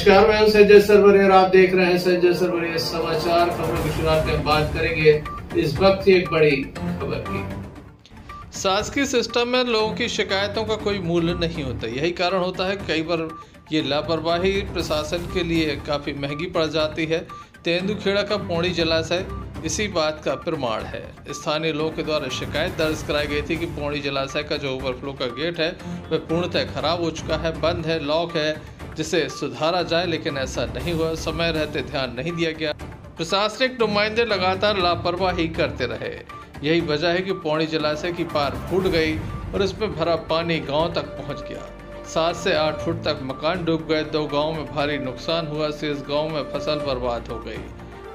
नमस्कार, मैं हूं संजय सरवरे और आप देख रहे हैं संजय सरवरे समाचार। खबरों की शुरुआत में बात करेंगे इस वक्त की एक बड़ी खबर की। शासकीय सिस्टम में लोगों की शिकायतों का कोई मूल्य नहीं होता। यही कारण होता है कई बार ये लापरवाही प्रशासन के लिए काफ़ी महंगी पड़ जाती है। तेंदुखेड़ा का पौड़ी जलाशय इसी बात का प्रमाण है। स्थानीय लोगों के द्वारा शिकायत दर्ज कराई गई थी कि पौड़ी जलाशय का जो ओवरफ्लो का गेट है वह पूर्णतः खराब हो चुका है, बंद है, लॉक है, जिसे सुधारा जाए, लेकिन ऐसा नहीं हुआ। समय रहते ध्यान नहीं दिया गया। प्रशासनिक नुमाइंदे लगातार लापरवाही करते रहे। यही वजह है कि पौड़ी जलाशय की पार फूट गई और इसमें भरा पानी गांव तक पहुंच गया। 7 से 8 फुट तक मकान डूब गए। 2 गांव में भारी नुकसान हुआ। शेष गांव में फसल बर्बाद हो गई।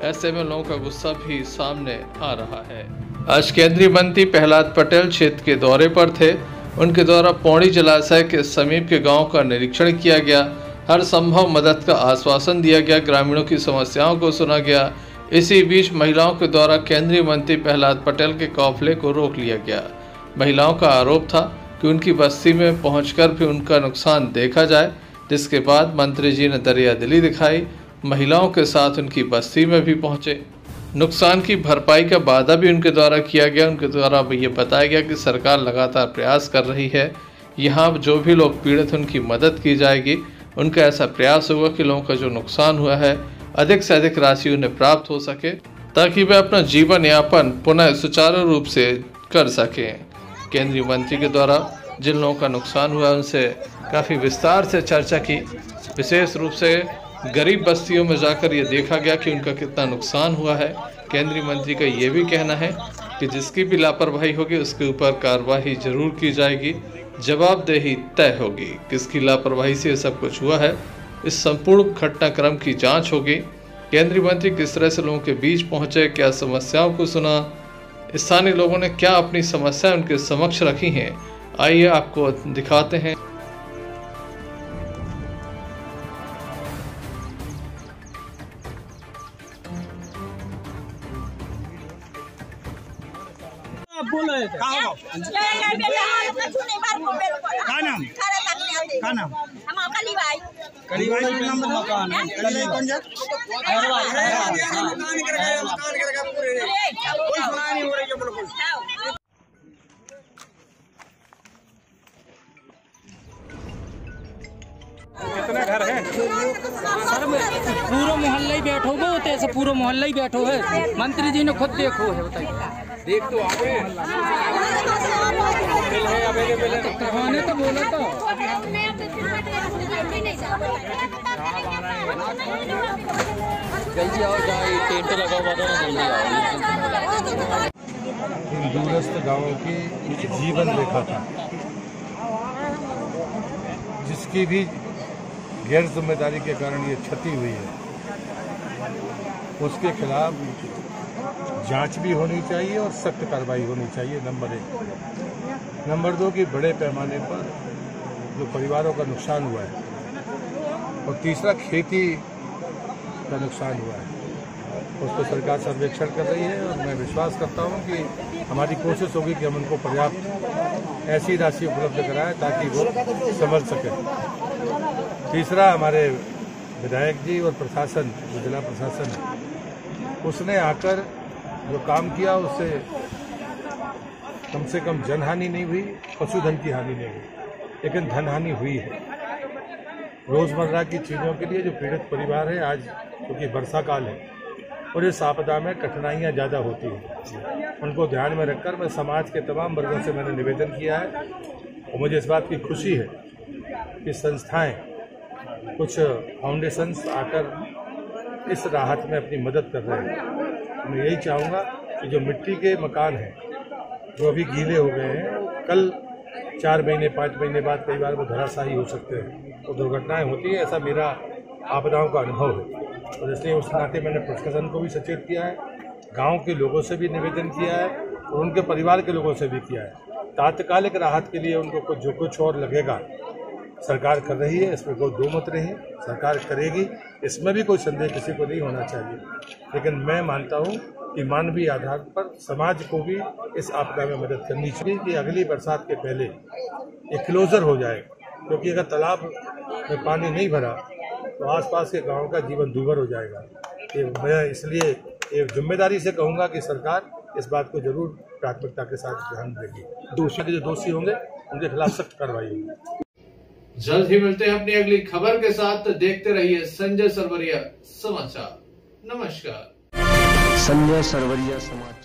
ऐसे में लोगों का गुस्सा भी सामने आ रहा है। आज केंद्रीय मंत्री प्रहलाद पटेल क्षेत्र के दौरे पर थे। उनके द्वारा पौड़ी जलाशय के समीप के गांव का निरीक्षण किया गया। हर संभव मदद का आश्वासन दिया गया। ग्रामीणों की समस्याओं को सुना गया। इसी बीच महिलाओं के द्वारा केंद्रीय मंत्री प्रहलाद पटेल के काफिले को रोक लिया गया। महिलाओं का आरोप था कि उनकी बस्ती में पहुंचकर भी उनका नुकसान देखा जाए, जिसके बाद मंत्री जी ने दरियादिली दिखाई। महिलाओं के साथ उनकी बस्ती में भी पहुंचे। नुकसान की भरपाई का वादा भी उनके द्वारा किया गया। उनके द्वारा ये बताया गया कि सरकार लगातार प्रयास कर रही है। यहाँ जो भी लोग पीड़ित हैं उनकी मदद की जाएगी। उनका ऐसा प्रयास होगा कि लोगों का जो नुकसान हुआ है अधिक से अधिक राशि उन्हें प्राप्त हो सके, ताकि वे अपना जीवन यापन पुनः सुचारू रूप से कर सकें। केंद्रीय मंत्री के द्वारा जिन लोगों का नुकसान हुआ उनसे काफ़ी विस्तार से चर्चा की। विशेष रूप से गरीब बस्तियों में जाकर ये देखा गया कि उनका कितना नुकसान हुआ है। केंद्रीय मंत्री का ये भी कहना है कि जिसकी भी लापरवाही होगी उसके ऊपर कार्रवाई जरूर की जाएगी, जवाबदेही तय होगी। किसकी लापरवाही से ये सब कुछ हुआ है, इस संपूर्ण घटनाक्रम की जांच होगी। केंद्रीय मंत्री किस तरह से लोगों के बीच पहुंचे, क्या समस्याओं को सुना, स्थानीय लोगों ने क्या अपनी समस्याएं उनके समक्ष रखी हैं, आइए आपको दिखाते हैं। का नाम कली भाई नाम मकान है। कली कौन जा कोई सुना नहीं हो रही है बिल्कुल। कितने घर हैं सर? पूरा मोहल्ला ही बैठो गो, तैसे पूरा मोहल्ला ही बैठो है। मंत्री जी ने खुद देखो है, बताइए। देख तो आगे कहानी तो बोला तो जल्दी आओ, जहाँ टेंट लगा हुआ था ना, जल्दी आओ। इन दूरस्थ गांवों की जीवन रेखा था, जिसकी भी गैर जिम्मेदारी के कारण ये क्षति हुई है, उसके खिलाफ जांच भी होनी चाहिए और सख्त कार्रवाई होनी चाहिए, नंबर 1। नंबर 2 कि बड़े पैमाने पर जो परिवारों का नुकसान हुआ है, और तीसरा खेती का नुकसान हुआ है, उस पर सरकार सर्वेक्षण कर रही है। और मैं विश्वास करता हूं कि हमारी कोशिश होगी कि हम उनको पर्याप्त ऐसी राशि उपलब्ध कराएं ताकि वो संभल सकें। तीसरा, हमारे विधायक जी और प्रशासन, जो जिला प्रशासन है, उसने आकर जो काम किया उससे कम से कम जनहानि नहीं हुई, पशुधन की हानि नहीं हुई, लेकिन धन हानि हुई है। रोजमर्रा की चीजों के लिए जो पीड़ित परिवार है, आज क्योंकि वर्षा काल है और इस आपदा में कठिनाइयां ज़्यादा होती हैं, उनको ध्यान में रखकर मैं समाज के तमाम वर्गों से मैंने निवेदन किया है। और मुझे इस बात की खुशी है कि संस्थाएं, कुछ फाउंडेशंस आकर इस राहत में अपनी मदद कर रहे हैं। मैं यही चाहूँगा कि जो मिट्टी के मकान हैं, जो अभी गीले हो गए हैं, कल 4 महीने 5 महीने बाद कई बार वो धराशायी हो सकते हैं, तो दुर्घटनाएं होती हैं। ऐसा मेरा आपदाओं का अनुभव है, और इसलिए उस नाते मैंने प्रशासन को भी सचेत किया है, गांव के लोगों से भी निवेदन किया है और उनके परिवार के लोगों से भी किया है। तात्कालिक राहत के लिए उनको जो कुछ और लगेगा सरकार कर रही है, इसमें कोई दो मत नहीं, सरकार करेगी, इसमें भी कोई संदेह किसी को नहीं होना चाहिए। लेकिन मैं मानता हूँ कि मानवीय आधार पर समाज को भी इस आपदा में मदद करनी चाहिए कि अगली बरसात के पहले ये क्लोजर हो जाए, क्योंकि अगर तालाब में पानी नहीं भरा तो आसपास के गांव का जीवन दूभर हो जाएगा। मैं इसलिए एक जिम्मेदारी से कहूंगा कि सरकार इस बात को जरूर प्राथमिकता के साथ ध्यान देगी। जो दोषी होंगे उनके खिलाफ सख्त कार्रवाई होगी। जल्द ही मिलते हैं अपनी अगली खबर के साथ। देखते रहिए संजय सरवरिया समाचार। नमस्कार। संजय सरवरिया समाचार।